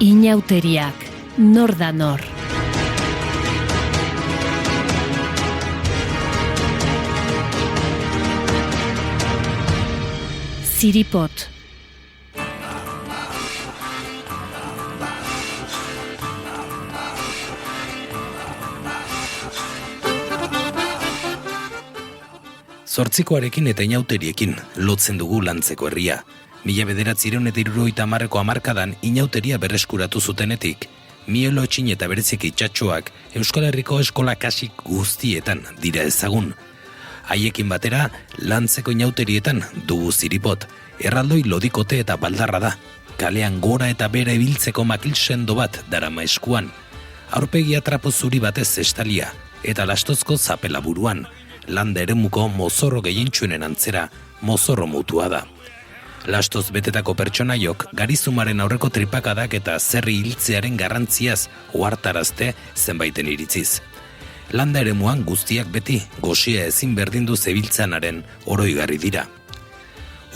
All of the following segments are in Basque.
Inauteriak, nor da nor. Ziripot. Zortzikoarekin eta inauteriekin lotzen dugu Lantzeko herria. 1970ko hamarkadan inauteria berreskuratu zutenetik, Mielo Etxin eta bereziki Txatxoak Euskal Herriko eskola kasik guztietan dira ezagun. Haiekin batera, Lantzeko inauterietan dugu Ziripot, erraldoi lodikote eta baldarra da. Kalean gora eta bera ibiltzeko makil sendo bat darama eskuan. Aurpegia trapo zuri batez estalia eta lastozko zapela buruan. Landa eremuko mozorro gehientsuenen antzera, mozorro mutua da. Lastoz betetako pertsonaiok garizumaren aurreko tripakadak eta zerri hiltzearen garrantziaz ohartarazte zenbaiten iritziz. Landa eremuan guztiak beti goxia ezin berdindu zebiltzanaren oroigarri dira.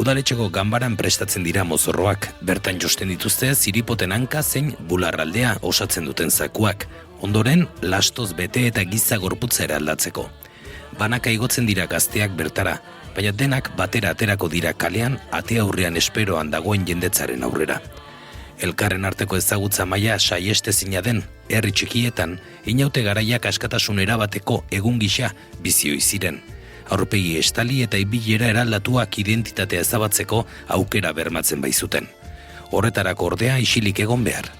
Udaletxeko ganbaran prestatzen dira mozorroak, bertan josten dituzte Ziripoten hanka zein bularraldea osatzen duten zakuak, ondoren lastoz bete eta giza gorputzera aldatzeko. Banaka igotzen dira gazteak bertara, baina denak batera aterako dira kalean ate aurrean esperoan dagoen jendetzaren aurrera. Elkarren arteko ezagutza maila saiestezina den, herri txikietan, inaute garaiak askatasun erabateko egun gisa bizioi ziren. Aurpegi estali eta ibilera eraldatuak identitatea ezabatzeko aukera bermatzen baizuten. Horretarako ordea isilik egon behar.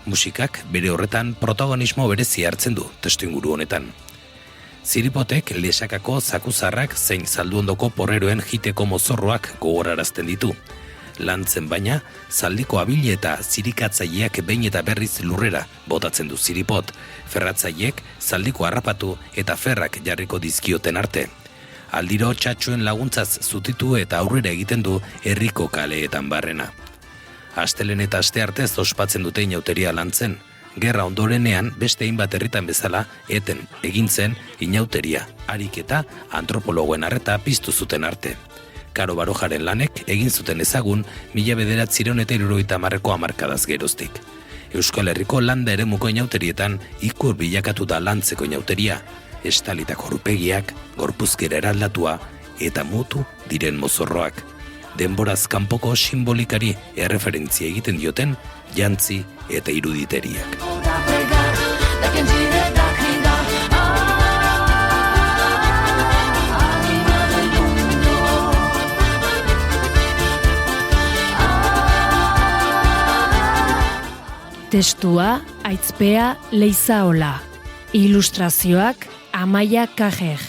Musikak bere horretan protagonismo berezi hartzen du testuinguru honetan. Ziripotek lesakako zakuzarrak zein zalduondoko porreroen jiteko mozorroak gogorarazten ditu. Lantzen baina, zaldiko abile eta zirikatzaileak behin eta berriz lurrera botatzen du Ziripot, ferratzaileek zaldiko harrapatu eta ferrak jarriko dizkioten arte. Aldiro Txatxoen laguntzaz zutitu eta aurrera egiten du herriko kaleetan barrena. Astelen eta asteartez ospatzen dute inauteria Lantzen. Gerra ondorenean beste hainbat herritan bezala eten egin zen inauteria, ariketa antropologoen arreta piztu zuten arte. Karo Barojaren lanek egin zuten ezagun 1970ko hamarkadaz geroztik. Euskal Herriko landa eremuko inauterietan ikur bilakatu da Lantzeko inauteria, estalitako aurpegiak, gorpuzkera eraldatua eta mutu diren mozorroak. Denboraz kanpoko simbolikari erreferentzia egiten dioten jantzi eta iruditeriak. Testua Aitzpea Leizaola. Ilustrazioak Amaia Kajer.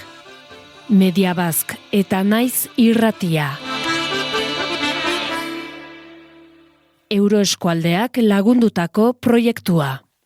Mediabazk eta Naiz Irratia. Euroeskualdeak lagundutako proiektua.